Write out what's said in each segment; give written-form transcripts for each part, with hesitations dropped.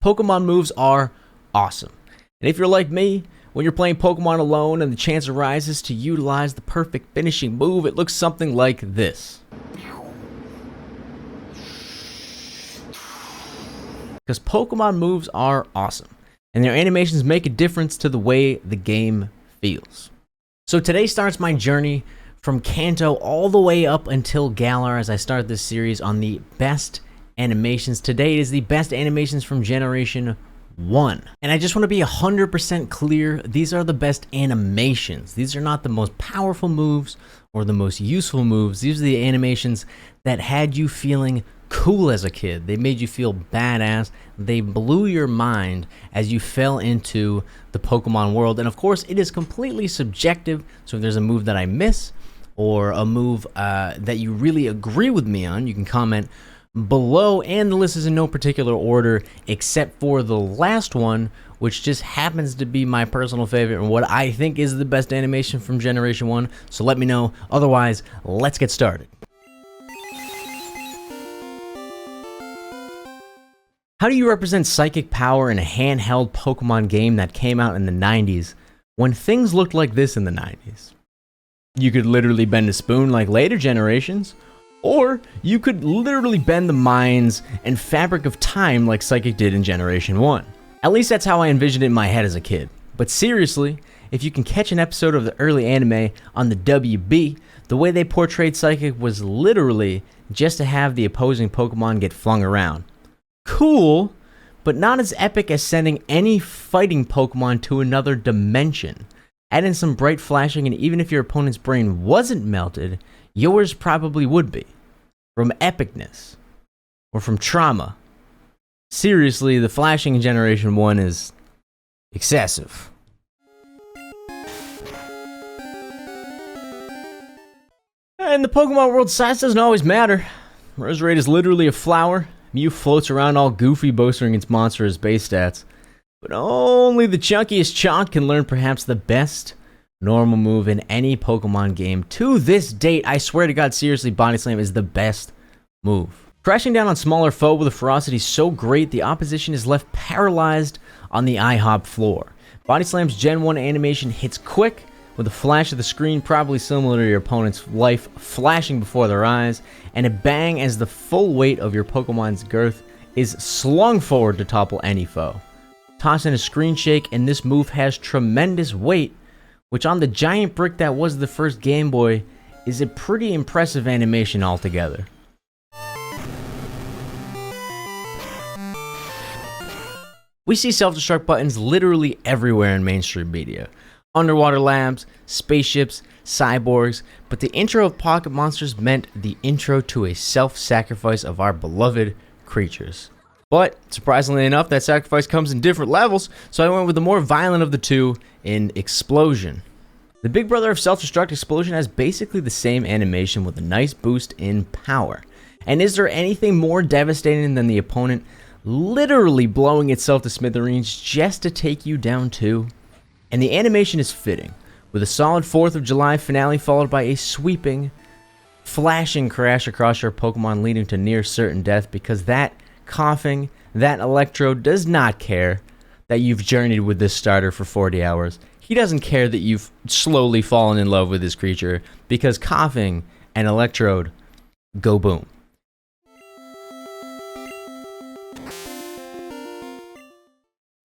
Pokemon moves are awesome. And if you're like me, when you're playing Pokemon alone and the chance arises to utilize the perfect finishing move, it looks something like this. Because Pokemon moves are awesome, and their animations make a difference to the way the game feels. So today starts my journey from Kanto all the way up until Galar as I start this series on the best animations. Today is the best animations from Generation 1. And I just want to be 100% clear, these are the best animations. These are not the most powerful moves or the most useful moves. These are the animations that had you feeling cool as a kid. They made you feel badass. They blew your mind as you fell into the Pokemon world. And of course, it is completely subjective. So if there's a move that I miss or a move that you really agree with me on, you can comment below, and the list is in no particular order except for the last one, which just happens to be my personal favorite and what I think is the best animation from Generation 1. So let me know. Otherwise, let's get started. How do you represent psychic power in a handheld Pokemon game that came out in the 90s when things looked like this in the 90s? You could literally bend a spoon like later generations, or you could literally bend the minds and fabric of time like Psychic did in Generation 1. At least that's how I envisioned it in my head as a kid. But seriously, if you can catch an episode of the early anime on the WB, the way they portrayed Psychic was literally just to have the opposing Pokemon get flung around. Cool, but not as epic as sending any fighting Pokemon to another dimension. Add in some bright flashing, and even if your opponent's brain wasn't melted, yours probably would be. From epicness, or from trauma. Seriously, the flashing in Generation 1 is excessive. In the Pokemon world, size doesn't always matter. Roserade is literally a flower. Mew floats around all goofy, boasting its monstrous base stats. But only the chunkiest chonk can learn perhaps the best normal move in any Pokemon game. To this date, I swear to God, seriously, Body Slam is the best move. Crashing down on smaller foe with a ferocity so great, the opposition is left paralyzed on the IHOP floor. Body Slam's Gen 1 animation hits quick, with a flash of the screen probably similar to your opponent's life flashing before their eyes, and a bang as the full weight of your Pokemon's girth is slung forward to topple any foe. Toss in a screen shake, and this move has tremendous weight, which on the giant brick that was the first Game Boy is a pretty impressive animation altogether. We see self-destruct buttons literally everywhere in mainstream media. Underwater labs, spaceships, cyborgs, but the intro of Pocket Monsters meant the intro to a self-sacrifice of our beloved creatures. But, surprisingly enough, that sacrifice comes in different levels, so I went with the more violent of the two in Explosion. The big brother of Self-Destruct, Explosion, has basically the same animation with a nice boost in power. And is there anything more devastating than the opponent literally blowing itself to smithereens just to take you down too? And the animation is fitting, with a solid 4th of July finale followed by a sweeping, flashing crash across your Pokemon leading to near certain death, because that coughing, that Electrode does not care that you've journeyed with this starter for 40 hours. He doesn't care that you've slowly fallen in love with this creature, because coughing and Electrode go boom.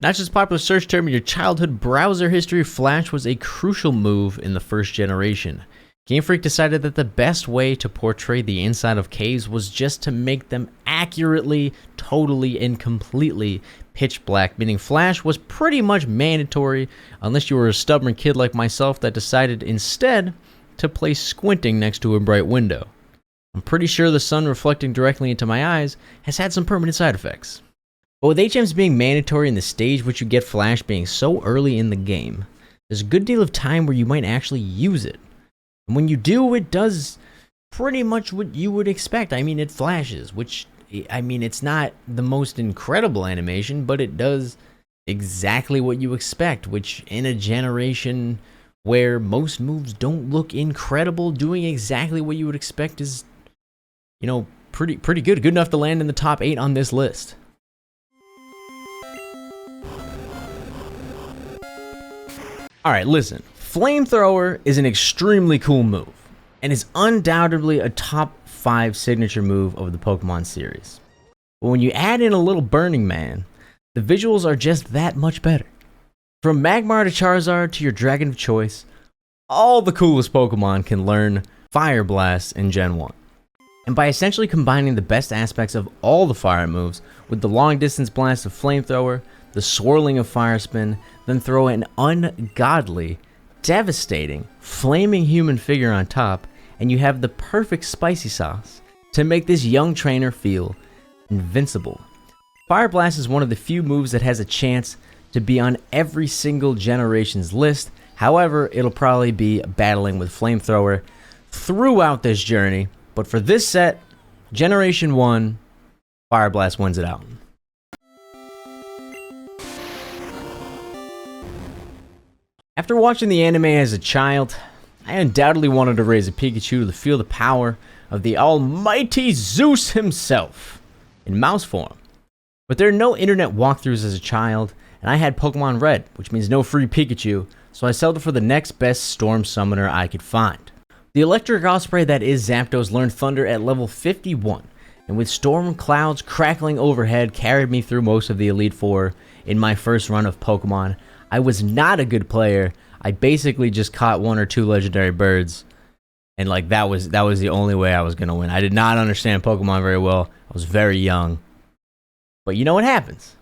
Not just a popular search term in your childhood browser history, Flash was a crucial move in the first generation. Game Freak decided that the best way to portray the inside of caves was just to make them accurately, totally, and completely pitch black, meaning Flash was pretty much mandatory unless you were a stubborn kid like myself that decided instead to play squinting next to a bright window. I'm pretty sure the sun reflecting directly into my eyes has had some permanent side effects. But with HMs being mandatory and the stage which you get Flash being so early in the game, there's a good deal of time where you might actually use it. And when you do, it does pretty much what you would expect. I mean, it flashes, which, I mean, it's not the most incredible animation, but it does exactly what you expect, which in a generation where most moves don't look incredible, doing exactly what you would expect is, you know, pretty good. Good enough to land in the top 8 on this list. Alright, listen. Flamethrower is an extremely cool move, and is undoubtedly a top 5 signature move of the Pokemon series. But when you add in a little Burning Man, the visuals are just that much better. From Magmar to Charizard to your Dragon of choice, all the coolest Pokemon can learn Fireblast in Gen 1. And by essentially combining the best aspects of all the fire moves with the long distance blast of Flamethrower, the swirling of Fire Spin, then throw an ungodly, devastating, flaming human figure on top, and you have the perfect spicy sauce to make this young trainer feel invincible. Fire Blast is one of the few moves that has a chance to be on every single generation's list. However, it'll probably be battling with Flamethrower throughout this journey. But for this set, Generation 1, Fire Blast wins it out. After watching the anime as a child, I undoubtedly wanted to raise a Pikachu to feel the power of the almighty Zeus himself in mouse form. But there are no internet walkthroughs as a child, and I had Pokemon Red, which means no free Pikachu, so I settled for the next best Storm Summoner I could find. The electric Osprey that is Zapdos learned Thunder at level 51, and with storm clouds crackling overhead carried me through most of the Elite Four in my first run of Pokemon. I was not a good player. I basically just caught 1 or 2 legendary birds, and like that was the only way I was gonna win. I did not understand Pokemon very well. I was very young. But you know what happens?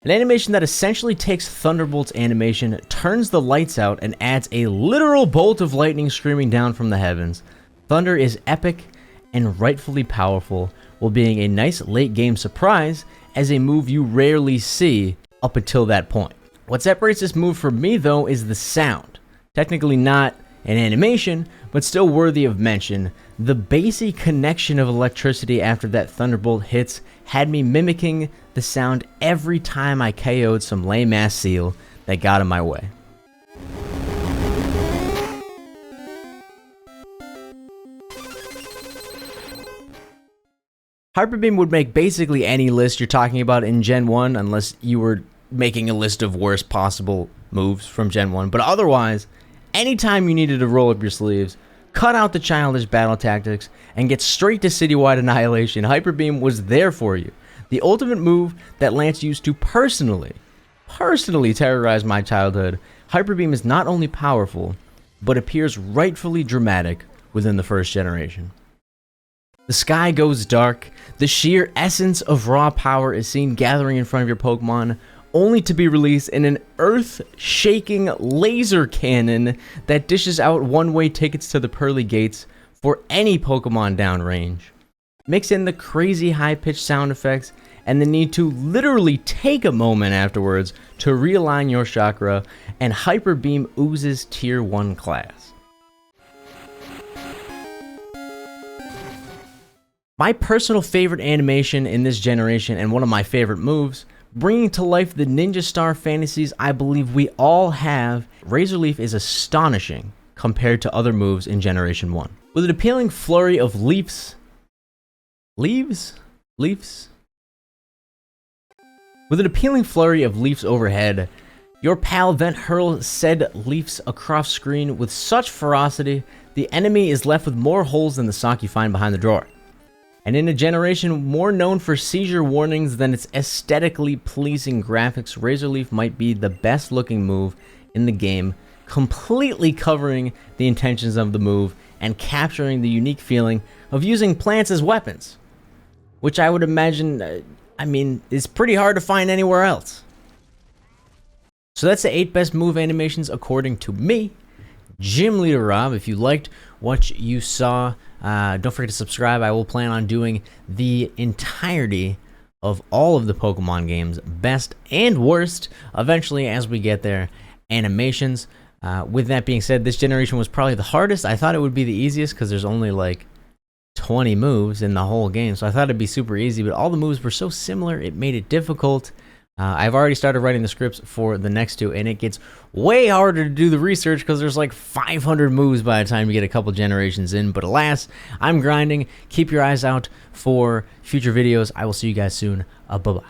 An animation that essentially takes Thunderbolt's animation, turns the lights out, and adds a literal bolt of lightning screaming down from the heavens. Thunder is epic and rightfully powerful, while being a nice late game surprise as a move you rarely see up until that point. What separates this move from me though is the sound. Technically not an animation, but still worthy of mention. The bassy connection of electricity after that Thunderbolt hits had me mimicking the sound every time I KO'd some lame-ass seal that got in my way. HyperBeam would make basically any list you're talking about in Gen 1, unless you were making a list of worst possible moves from Gen 1, but otherwise, anytime you needed to roll up your sleeves, cut out the childish battle tactics, and get straight to citywide annihilation, HyperBeam was there for you. The ultimate move that Lance used to personally terrorize my childhood. HyperBeam is not only powerful, but appears rightfully dramatic within the first generation. The sky goes dark, the sheer essence of raw power is seen gathering in front of your Pokemon, only to be released in an earth-shaking laser cannon that dishes out one-way tickets to the pearly gates for any Pokemon downrange. Mix in the crazy high-pitched sound effects and the need to literally take a moment afterwards to realign your chakra, and HyperBeam oozes Tier 1 class. My personal favorite animation in this generation and one of my favorite moves, bringing to life the Ninja Star fantasies I believe we all have, Razor Leaf is astonishing compared to other moves in Generation 1. With an appealing flurry of leaves? With an appealing flurry of leaves overhead, your pal then hurls said leaves across screen with such ferocity, the enemy is left with more holes than the sock you find behind the drawer. And in a generation more known for seizure warnings than its aesthetically pleasing graphics, Razor Leaf might be the best looking move in the game, completely covering the intentions of the move and capturing the unique feeling of using plants as weapons, which I would imagine, is pretty hard to find anywhere else. So that's the 8 best move animations according to me, Gym Leader Rob. If you liked what you saw, don't forget to subscribe. I will plan on doing the entirety of all of the Pokemon games, best and worst, eventually as we get there. Animations. With that being said, this generation was probably the hardest. I thought it would be the easiest because there's only like 20 moves in the whole game, so I thought it'd be super easy, but all the moves were so similar, it made it difficult. I've already started writing the scripts for the next 2, and it gets way harder to do the research because there's like 500 moves by the time you get a couple generations in. But alas, I'm grinding. Keep your eyes out for future videos. I will see you guys soon. Bye-bye.